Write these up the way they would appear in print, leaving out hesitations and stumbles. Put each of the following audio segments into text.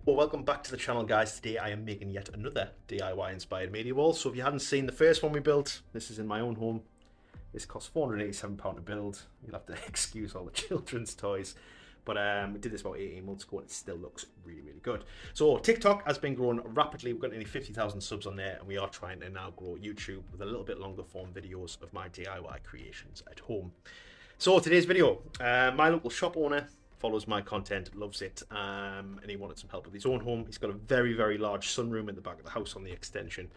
Well, welcome back to the channel, guys. Today I am making yet another DIY inspired media wall. So if you hadn't seen the first one we built, this is in my own home. This cost £487 to build. You'll have to excuse all the children's toys. But we did this about 18 months ago and it still looks really, really good. So TikTok has been growing rapidly. We've got nearly 50,000 subs on there and we are trying to now grow YouTube with a little bit longer form videos of my DIY creations at home. So today's video, my local shop owner follows my content, loves it, and he wanted some help with his own home. He's got a very, very large sunroom in the back of the house on the extension.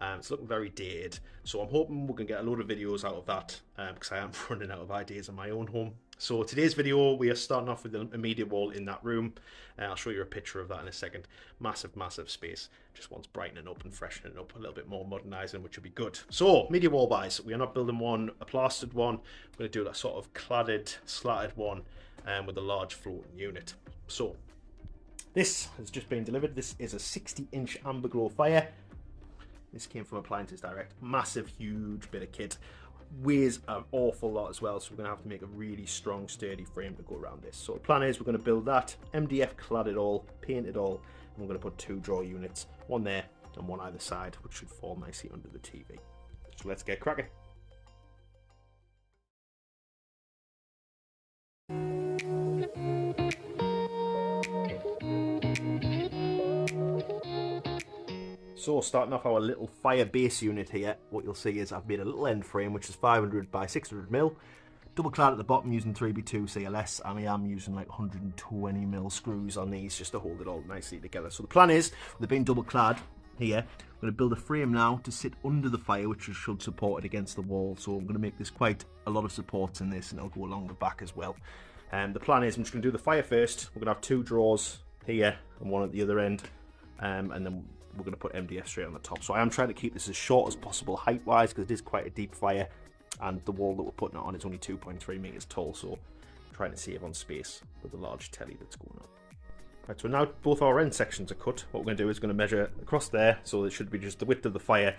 It's looking very dated, so I'm hoping we can get a load of videos out of that because I am running out of ideas in my own home. So today's video, we are starting off with a media wall in that room. I'll show you a picture of that in a second. Massive, massive space. Just wants brightening up and freshening up, a little bit more modernising, which would be good. So media wall wise, we are not building one, a plastered one. We're going to do a sort of cladded, slatted one with a large floating unit. So this has just been delivered. This is a 60-inch amberglo fire. This came from Appliances Direct. Massive, huge bit of kit. Weighs an awful lot as well, so we're going to have to make a really strong, sturdy frame to go around this. So the plan is we're going to build that, MDF clad it all, paint it all, and we're going to put 2 drawer units, one there and one either side, which should fall nicely under the TV. So let's get cracking. So starting off our little fire base unit here, what you'll see is I've made a little end frame which is 500 by 600mm, double clad at the bottom using 3x2 CLS, and I am using like 120mm screws on these just to hold it all nicely together. So the plan is, with it being double clad here, I'm going to build a frame now to sit under the fire which should support it against the wall. So I'm going to make this quite a lot of supports in this and it'll go along the back as well. The plan is I'm just going to do the fire first. We're going to have 2 drawers here and one at the other end, and then we're going to put MDF straight on the top. So I am trying to keep this as short as possible height wise because it is quite a deep fire and the wall that we're putting it on is only 2.3 meters tall, so I'm trying to save on space with the large telly that's going on. Right, so now both our end sections are cut. What we're going to do is going to measure across there, so it should be just the width of the fire.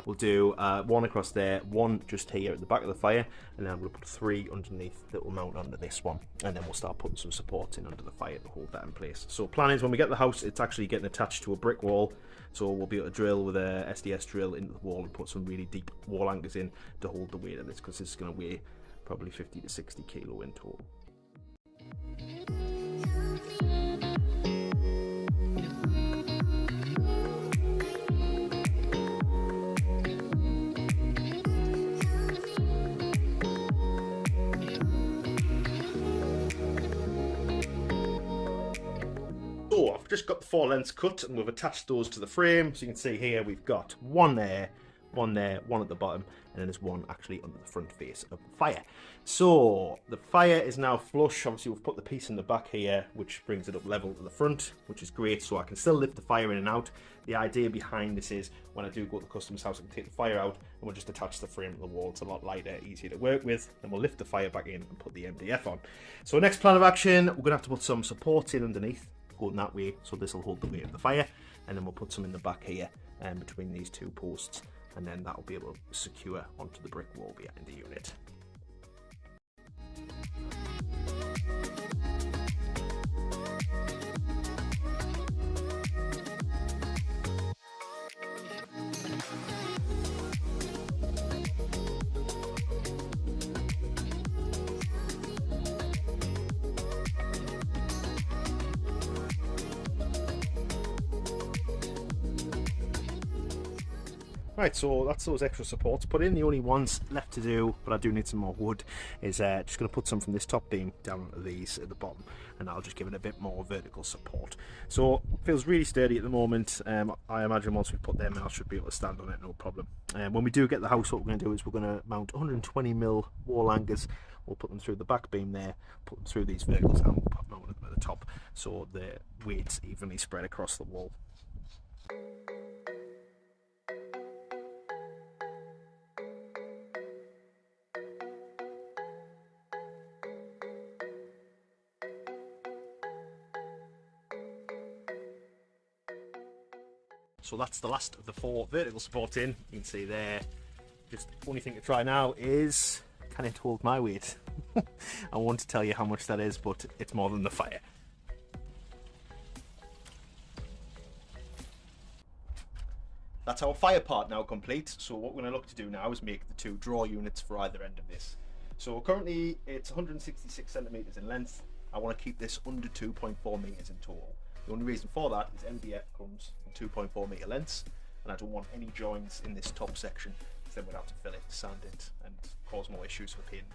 We'll do one across there, one just here at the back of the fire, and then we'll put 3 underneath that will mount onto this one, and then we'll start putting some supports in under the fire to hold that in place. So plan is when we get the house, it's actually getting attached to a brick wall, so we'll be able to drill with a SDS drill into the wall and put some really deep wall anchors in to hold the weight of this, because this is going to weigh probably 50 to 60 kilo in total. So I've just got the 4 lengths cut and we've attached those to the frame. So you can see here we've got one there, one there, one at the bottom, and then there's one actually under the front face of the fire. So the fire is now flush. Obviously we've put the piece in the back here, which brings it up level to the front, which is great. So I can still lift the fire in and out. The idea behind this is when I do go to the customer's house, I can take the fire out and we'll just attach the frame to the wall. It's a lot lighter, easier to work with. Then we'll lift the fire back in and put the MDF on. So next plan of action, we're gonna have to put some supports in underneath, going that way, so this will hold the weight of the fire, and then we'll put some in the back here between these 2 posts, and then that will be able to secure onto the brick wall behind the unit. Right, so that's those extra supports put in. The only ones left to do, but I do need some more wood, is just going to put some from this top beam down onto these at the bottom, and I'll just give it a bit more vertical support. So it feels really sturdy at the moment. I imagine once we put them in, I should be able to stand on it, no problem. When we do get the house, what we're going to do is we're going to mount 120mm wall anchors. We'll put them through the back beam there, put them through these verticals, and we'll put them at the top, so the weight's evenly spread across the wall. So that's the last of the 4 vertical supports in. You can see there. Just the only thing to try now is, can it hold my weight? I won't tell you how much that is, but it's more than the fire. that's our fire part now complete. So what we're going to look to do now is make the two draw units for either end of this. So currently it's 166 centimeters in length. I want to keep this under 2.4 meters in total. The only reason for that is MDF comes in 2.4 meter lengths, and I don't want any joints in this top section, because then we'd have to fill it, sand it, and cause more issues for painting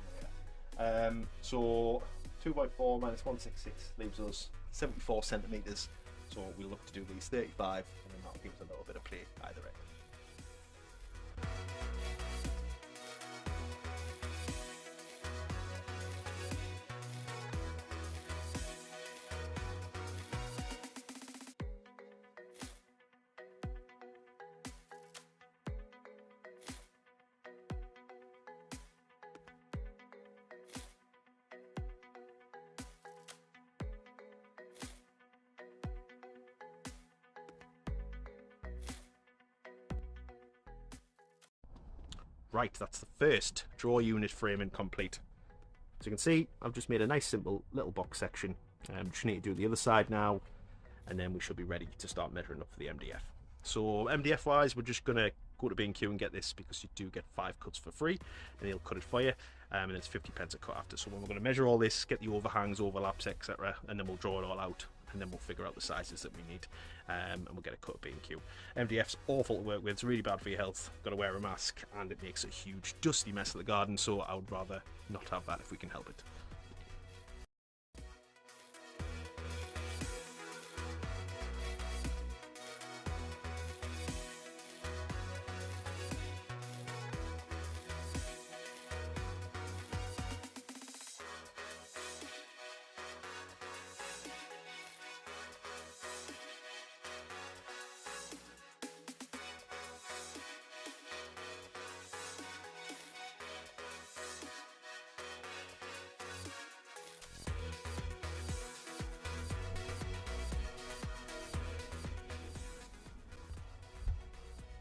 later. So 2.4 minus 166 leaves us 74 centimeters. So we'll look to do these 35, and then that'll give us a little bit of play either end. Right, that's the first draw unit framing complete. As you can see, I've just made a nice simple little box section. Just need to do the other side now, and then we should be ready to start measuring up for the MDF. So MDF wise, we're just going to go to B&Q and get this, because you do get 5 cuts for free, and they'll cut it for you, and it's 50p a cut after. So when we're going to measure all this, get the overhangs, overlaps, etc., and then we'll draw it all out, and then we'll figure out the sizes that we need, and we'll get a cut at B&Q. MDF's awful to work with, it's really bad for your health, got to wear a mask, and it makes a huge dusty mess of the garden, so I would rather not have that if we can help it.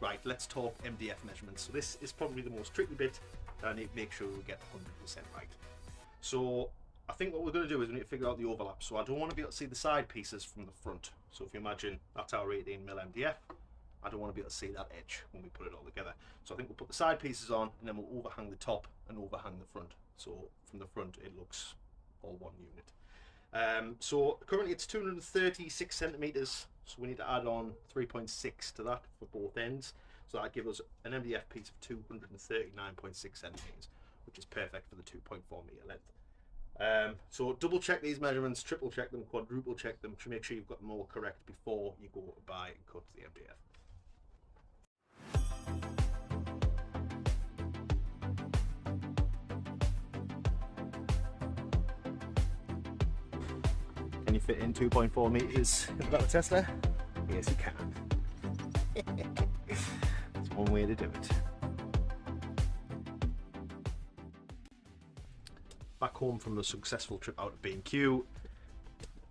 Right, let's talk MDF measurements. So this is probably the most tricky bit, and I need to make sure we get 100% right. So I think what we're going to do is we need to figure out the overlap. So I don't want to be able to see the side pieces from the front. So if you imagine that's our 18mm MDF, I don't want to be able to see that edge when we put it all together. So I think we'll put the side pieces on, and then we'll overhang the top and overhang the front. So from the front it looks all one unit. So currently it's 236 centimeters. So we need to add on 3.6 to that for both ends. So that gives us an MDF piece of 239.6 centimeters, which is perfect for the 2.4 meter length. So double check these measurements, triple check them, quadruple check them to make sure you've got them all correct before you go to buy and cut the MDF. Can you fit in 2.4 meters in the battle tester? Yes, you can. That's one way to do it. Back home from the successful trip out of B&Q,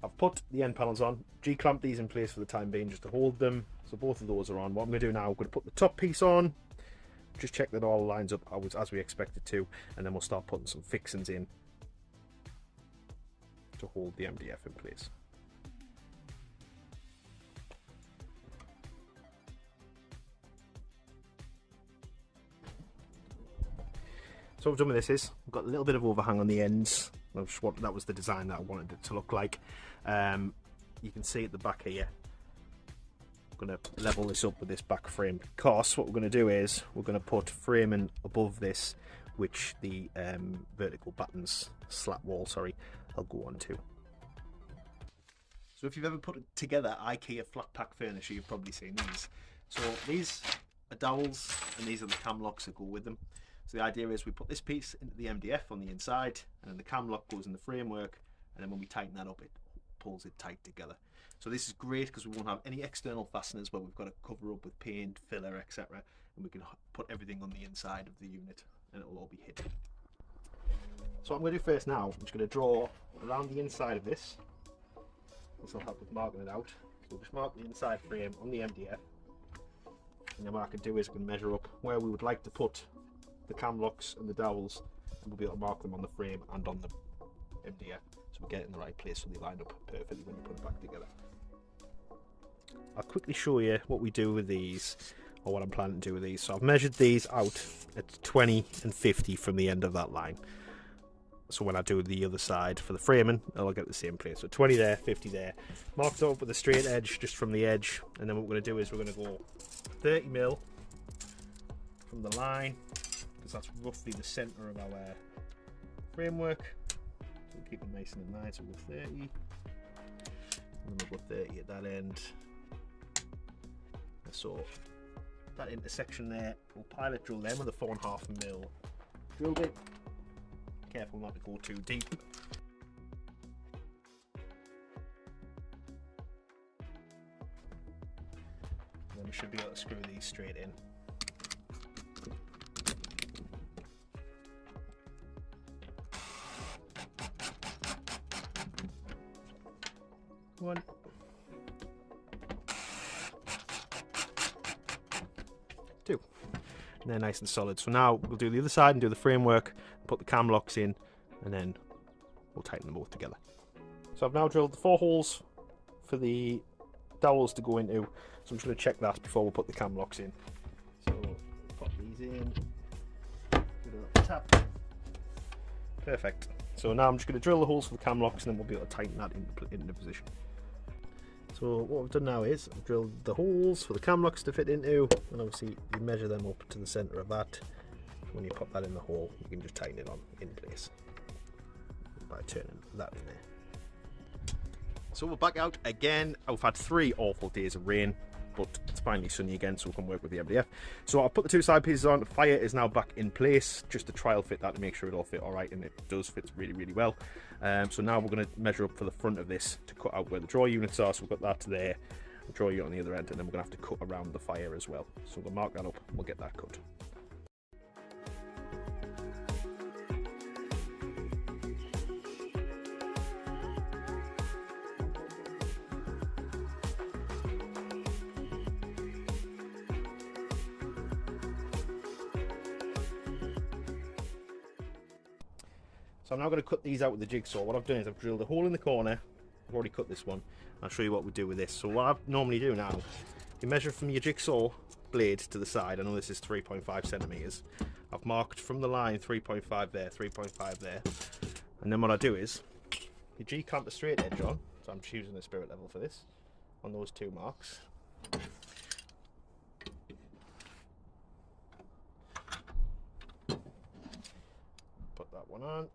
I've put the end panels on, G-clamped these in place for the time being just to hold them. So both of those are on. What I'm going to do now, I'm going to put the top piece on, just check that all lines up as we expect it to, and then we'll start putting some fixings in to hold the MDF in place. So what I've done with this is I've got a little bit of overhang on the ends. That was the design that I wanted it to look like. You can see at the back here, I'm going to level this up with this back frame, because what we're going to do is we're going to put framing above this, which the vertical battens slat wall, I'll go on to. So if you've ever put together IKEA flat pack furniture, you've probably seen these. So these are dowels, and these are the cam locks that go with them. So the idea is we put this piece into the MDF on the inside, and then the cam lock goes in the framework, and then when we tighten that up, it pulls it tight together. So this is great because we won't have any external fasteners where we've got to cover up with paint, filler, etc. And we can put everything on the inside of the unit, and it'll all be hidden. So what I'm going to do first now, I'm just going to draw around the inside of this. This will help with marking it out. So we'll just mark the inside frame on the MDF, and then what I can do is I can measure up where we would like to put the cam locks and the dowels, and we'll be able to mark them on the frame and on the MDF, so we get it in the right place so they line up perfectly when you put it back together. I'll quickly show you what we do with these or what I'm planning to do with these. So I've measured these out at 20 and 50 from the end of that line. So when I do the other side for the framing, I'll get the same place. So 20 there, 50 there. Marked up with a straight edge just from the edge. And then what we're going to do is we're going to go 30 mil from the line, because that's roughly the centre of our framework. So we'll keep it nice and in line. So we'll go 30. And then we'll go 30 at that end. So that intersection there, we'll pilot drill them with a 4.5 mil drill bit. Careful not to go too deep. And then we should be able to screw these straight in. One. Two. And they're nice and solid. So now we'll do the other side and do the framework, put the cam locks in, and then we'll tighten them both together. So I've now drilled the 4 holes for the dowels to go into. So I'm just going to check that before we put the cam locks in. So pop these in, give it a little tap. Perfect. So now I'm just going to drill the holes for the cam locks, and then we'll be able to tighten that into position. So what we've done now is I've drilled the holes for the cam locks to fit into, and obviously you measure them up to the centre of that. When you pop that in the hole, you can just tighten it on in place by turning that in there. So we're back out again. I've had 3 awful days of rain, but it's finally sunny again, so we can work with the MDF. So I'll put the 2 side pieces on. The fire is now back in place, just to trial fit that to make sure it all fit all right, and it does fit really, really well. So now we're going to measure up for the front of this to cut out where the draw units are. So we've got that there, the draw unit on the other end, and then we're going to have to cut around the fire as well. So we'll mark that up and we'll get that cut. So I'm now going to cut these out with the jigsaw. What I've done is I've drilled a hole in the corner. I've already cut this one. I'll show you what we do with this. So what I normally do now, you measure from your jigsaw blade to the side. I know this is 3.5 centimeters. I've marked from the line 3.5 there, 3.5 there. And then what I do is, you G-clamp the straight edge on. So I'm choosing the spirit level for this, on those 2 marks. Put that one on.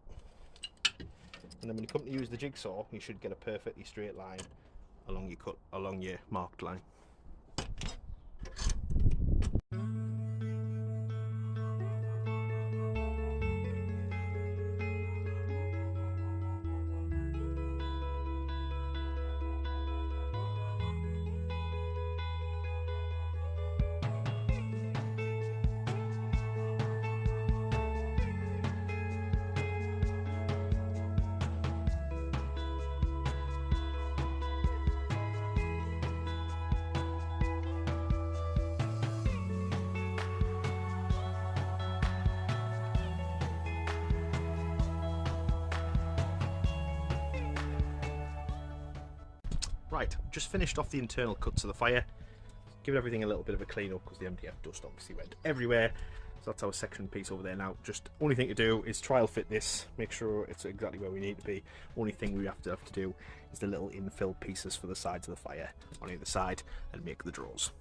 And then when you come to use the jigsaw, you should get a perfectly straight line along your marked line. Right, just finished off the internal cuts of the fire. Give everything a little bit of a clean up because the MDF dust obviously went everywhere. So that's our section piece over there now. Just only thing to do is trial fit this, make sure it's exactly where we need to be. Only thing we have to do is the little infill pieces for the sides of the fire on either side and make the drawers.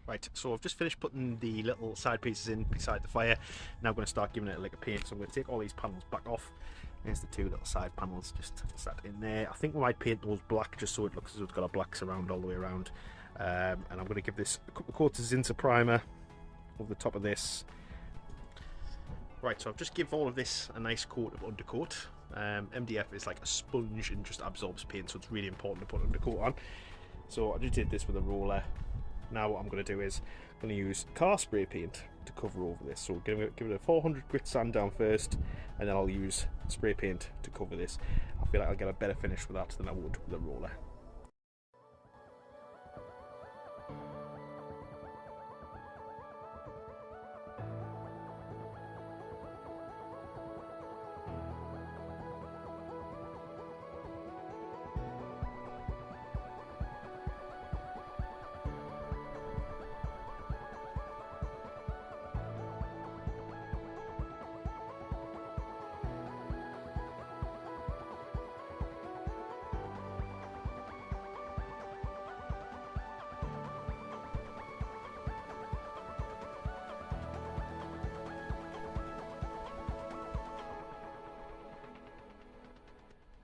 Right, so I've just finished putting the little side pieces in beside the fire. Now I'm going to start giving it a lick of paint. So I'm going to take all these panels back off. There's the 2 little side panels just sat in there. I think we might paint those black just so it looks as though it's got a black surround all the way around. And I'm going to give this a couple of coats of zinnser primer over the top of this. Right, so I've just give all of this a nice coat of undercoat. MDF is like a sponge and just absorbs paint, so it's really important to put undercoat on. So I just did this with a roller. Now what I'm going to do is I'm going to use car spray paint to cover over this. So give it a 400 grit sand down first, and then I'll use spray paint to cover this. I feel like I'll get a better finish with that than I would with a roller.